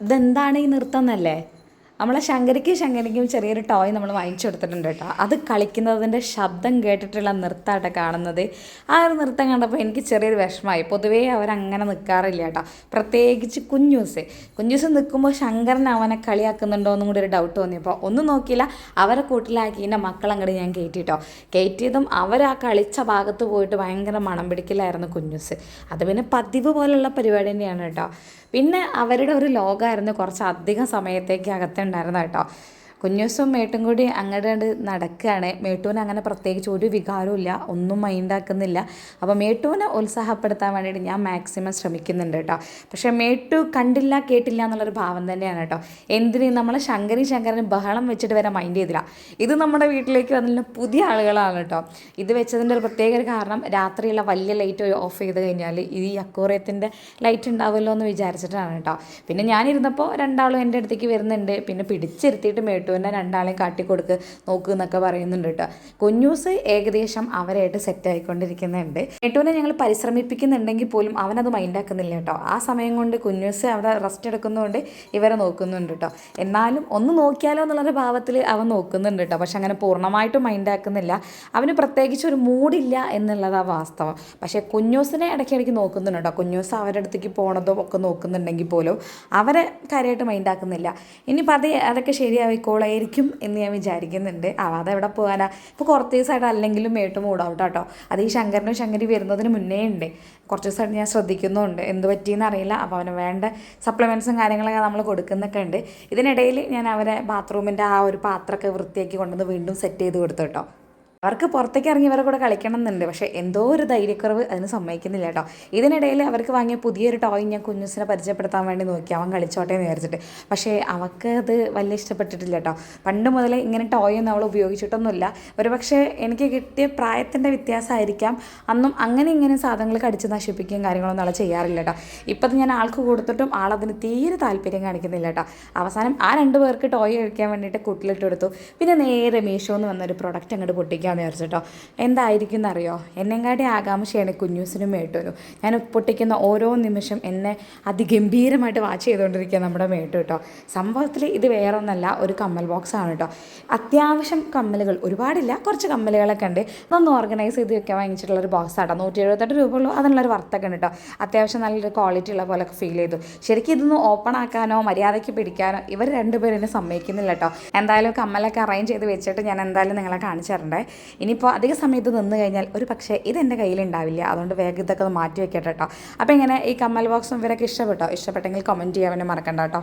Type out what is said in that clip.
ഇതെന്താണ് ഈ നൃത്തം എന്നല്ലേ? നമ്മളെ ശങ്കരിക്കും ചെറിയൊരു ടോയ് നമ്മൾ വാങ്ങിച്ചു കൊടുത്തിട്ടുണ്ട് കേട്ടോ. അത് കളിക്കുന്നതിൻ്റെ ശബ്ദം കേട്ടിട്ടുള്ള നൃത്തമായിട്ട് കാണുന്നത്. ആ ഒരു നൃത്തം കണ്ടപ്പോൾ എനിക്ക് ചെറിയൊരു വിഷമമായി. പൊതുവേ അവരങ്ങനെ നിൽക്കാറില്ല കേട്ടോ. പ്രത്യേകിച്ച് കുഞ്ഞൂസ് നിൽക്കുമ്പോൾ ശങ്കരൻ അവനെ കളിയാക്കുന്നുണ്ടോ എന്നും കൂടി ഒരു ഡൗട്ട് തോന്നിയപ്പോൾ ഒന്നും നോക്കിയില്ല, അവരെ കൂട്ടിലാക്കി എൻ്റെ മക്കളങ്ങോട്ട് ഞാൻ കയറ്റിട്ടോ. കയറ്റിയതും അവർ ആ കളിച്ച ഭാഗത്ത് പോയിട്ട് ഭയങ്കര മണം പിടിക്കലായിരുന്നു കുഞ്ഞൂസ്. അത് പിന്നെ പതിവ് പോലുള്ള പരിപാടി തന്നെയാണ് കേട്ടോ. പിന്നെ അവരുടെ ഒരു ലോകമായിരുന്നു കുറച്ച് അധികം സമയത്തേക്ക് അകത്തുണ്ടായിരുന്നത് കേട്ടോ. കുഞ്ഞൂസും മേട്ടും കൂടി അങ്ങോട്ട് നടക്കുകയാണ്. മേട്ടൂന് അങ്ങനെ പ്രത്യേകിച്ച് ഒരു വികാരവും ഇല്ല, ഒന്നും മൈൻഡാക്കുന്നില്ല. അപ്പോൾ മേട്ടൂനെ ഉത്സാഹപ്പെടുത്താൻ വേണ്ടിയിട്ട് ഞാൻ മാക്സിമം ശ്രമിക്കുന്നുണ്ട് കേട്ടോ. പക്ഷേ മേട്ടു കണ്ടില്ല കേട്ടില്ല എന്നുള്ളൊരു ഭാവം തന്നെയാണ് കേട്ടോ. എന്തിന് നമ്മളെ ശങ്കരന് ബഹളം വെച്ചിട്ട് വരെ മൈൻഡ് ചെയ്തില്ല. ഇത് നമ്മുടെ വീട്ടിലേക്ക് വന്നിട്ട് പുതിയ ആളുകളാണ് കേട്ടോ. ഇത് വെച്ചതിൻ്റെ ഒരു പ്രത്യേക ഒരു കാരണം, രാത്രിയുള്ള വലിയ ലൈറ്റ് ഓഫ് ചെയ്ത് കഴിഞ്ഞാൽ ഈ അക്വേറിയത്തിൻ്റെ ലൈറ്റ് ഉണ്ടാവുമല്ലോ എന്ന് വിചാരിച്ചിട്ടാണ് കേട്ടോ. പിന്നെ ഞാനിരുന്നപ്പോൾ രണ്ടാളും എൻ്റെ അടുത്തേക്ക് വരുന്നുണ്ട്. പിന്നെ പിടിച്ചിരുത്തിയിട്ട് മേട്ടുവിനെ രണ്ടാളെയും കാട്ടിക്കൊടുക്ക് നോക്ക് എന്നൊക്കെ പറയുന്നുണ്ട് കേട്ടോ. കുഞ്ഞൂസ് ഏകദേശം അവരായിട്ട് സെറ്റ് ആയിക്കൊണ്ടിരിക്കുന്നുണ്ട്. മേട്ടുവിനെ ഞങ്ങൾ പരിശ്രമിപ്പിക്കുന്നുണ്ടെങ്കിൽ പോലും അവനത് മൈൻഡാക്കുന്നില്ല കേട്ടോ. ആ സമയം കൊണ്ട് കുഞ്ഞൂസ് അവിടെ റെസ്റ്റ് എടുക്കുന്നതുകൊണ്ട് ഇവരെ നോക്കുന്നുണ്ട് കേട്ടോ. എന്നാലും ഒന്ന് നോക്കിയാലോ എന്നുള്ളൊരു ഭാവത്തിൽ അവൻ നോക്കുന്നുണ്ട് കേട്ടോ. പക്ഷെ അങ്ങനെ പൂർണ്ണമായിട്ടും മൈൻഡാക്കുന്നില്ല. അവന് പ്രത്യേകിച്ച് ഒരു മൂഡില്ല എന്നുള്ളതാണ് വാസ്തവം. പക്ഷേ കുഞ്ഞൂസിനെ ഇടയ്ക്കിടയ്ക്ക് നോക്കുന്നുണ്ട് കേട്ടോ. കുഞ്ഞൂസ് അവരുടെ അടുത്തേക്ക് പോണതോ ഒക്കെ നോക്കുന്നുണ്ടെങ്കിൽ പോലും അവരെ കാര്യമായിട്ട് മൈൻഡാക്കുന്നില്ല. ഇനിയിപ്പോൾ അതൊക്കെ ശരിയായിക്കോളായിരിക്കും എന്ന് ഞാൻ വിചാരിക്കുന്നുണ്ട്. ആവാതെ എവിടെ പോകാനാ. ഇപ്പോൾ കുറച്ച് ദിവസമായിട്ട് അല്ലെങ്കിലും മേട്ട് മൂടാവട്ടെ കേട്ടോ. അത് ഈ ശങ്കരി വരുന്നതിന് മുന്നേ ഉണ്ട്. കുറച്ച് ദിവസമായിട്ട് ഞാൻ ശ്രദ്ധിക്കുന്നുണ്ട്. എന്ത് പറ്റിയെന്ന് അറിയില്ല. അപ്പോൾ അവന് വേണ്ട സപ്ലിമെൻറ്റ്സും കാര്യങ്ങളൊക്കെ നമ്മൾ കൊടുക്കുന്നൊക്കെ ഉണ്ട്. ഇതിനിടയിൽ ഞാൻ അവരെ ബാത്റൂമിൻ്റെ ആ ഒരു പാത്രമൊക്കെ വൃത്തിയാക്കി കൊണ്ടുവന്ന് വീണ്ടും സെറ്റ് ചെയ്ത് കൊടുത്തു കേട്ടോ. അവർക്ക് പുറത്തേക്ക് ഇറങ്ങി ഇവരെ കൂടെ കളിക്കണം എന്നുണ്ട്. പക്ഷേ എന്തോ ഒരു ധൈര്യക്കുറവ് അതിന് സമ്മതിക്കുന്നില്ല കേട്ടോ. ഇതിനിടയിൽ അവർക്ക് വാങ്ങിയ പുതിയൊരു ടോയ് ഞാൻ കുഞ്ഞൂസിനെ പരിചയപ്പെടുത്താൻ വേണ്ടി നോക്കി, അവൻ കളിച്ചോട്ടെ എന്ന് വിചാരിച്ചിട്ട്. പക്ഷേ അവൾക്ക് അത് വലിയ ഇഷ്ടപ്പെട്ടിട്ടില്ല കേട്ടോ. പണ്ട് മുതലേ ഇങ്ങനെ ടോയ് ഒന്നും അവൾ ഉപയോഗിച്ചിട്ടൊന്നുമില്ല. ഒരു പക്ഷേ എനിക്ക് കിട്ടിയ പ്രായത്തിൻ്റെ വ്യത്യാസമായിരിക്കാം. അന്നും അങ്ങനെ ഇങ്ങനെ സാധനങ്ങൾ കടിച്ച് നശിപ്പിക്കുകയും കാര്യങ്ങളൊന്നും അവൾ ചെയ്യാറില്ല കേട്ടോ. ഇപ്പം ഞാൻ ആൾക്ക് കൊടുത്തിട്ടും ആളതിന് തീരെ താല്പര്യം കാണിക്കുന്നില്ല കേട്ടോ. അവസാനം ആ 2 പേർക്ക് ടോയ് കഴിക്കാൻ വേണ്ടിയിട്ട് കൂട്ടിലിട്ട് കൊടുത്തു. പിന്നെ നേരെ മീഷോന്ന് വന്നൊരു പ്രൊഡക്റ്റ് അങ്ങോട്ട് പൊട്ടിക്കാൻ വിചാരിച്ചിട്ടോ. എന്തായിരിക്കും എന്നറിയോ? എന്നെങ്കാട്ടി ആകാംക്ഷയാണ് കുഞ്ഞൂസിനും മേട്ടൂനും. ഞാൻ പൊട്ടിക്കുന്ന ഓരോ നിമിഷം എന്നെ അതിഗംഭീരമായിട്ട് വാച്ച് ചെയ്തുകൊണ്ടിരിക്കുക നമ്മുടെ മേട്ടു കേട്ടോ. സംഭവത്തിൽ ഇത് വേറെ ഒന്നല്ല, ഒരു കമ്മൽ ബോക്സ് ആണ് കേട്ടോ. അത്യാവശ്യം കമ്മലുകൾ ഒരുപാടില്ല, കുറച്ച് കമ്മലുകളൊക്കെ ഉണ്ട്. അതൊന്ന് ഓർഗനൈസ് ചെയ്ത് വെക്കാൻ വാങ്ങിച്ചിട്ടുള്ളൊരു ബോക്സ് ആട്ടോ. 178 രൂപ ഉള്ളൂ. അതിനുള്ളൊരു വർത്തൊക്കെ ഉണ്ട് കേട്ടോ. അത്യാവശ്യം നല്ലൊരു ക്വാളിറ്റി ഉള്ള പോലൊക്കെ ഫീൽ ചെയ്തു. ശരിക്കും ഇതൊന്ന് ഓപ്പൺ ആക്കാനോ മര്യാദയ്ക്ക് പിടിക്കാനോ ഇവർ 2 പേരും എന്നെ സമ്മതിക്കുന്നില്ല കേട്ടോ. എന്തായാലും കമ്മലൊക്കെ അറേഞ്ച് ചെയ്ത് വെച്ചിട്ട് ഞാൻ എന്തായാലും നിങ്ങളെ കാണിച്ചു തരണ്ടേ. ഇനിയിപ്പോൾ അധിക സമയത്ത് നിന്ന് കഴിഞ്ഞാൽ ഒരു പക്ഷേ ഇതെൻ്റെ കയ്യിലുണ്ടാവില്ല. അതുകൊണ്ട് വേഗം ഇതൊക്കെ ഒന്ന് മാറ്റി വെക്കട്ടെ കേട്ടോ. അപ്പോൾ ഇങ്ങനെ ഈ കമ്മൽ ബോക്സും ഇവരൊക്കെ ഇഷ്ടപ്പെട്ടോ? ഇഷ്ടപ്പെട്ടെങ്കിൽ കമൻറ്റ് ചെയ്യാൻ വേണ്ടി മറക്കണ്ട കേട്ടോ.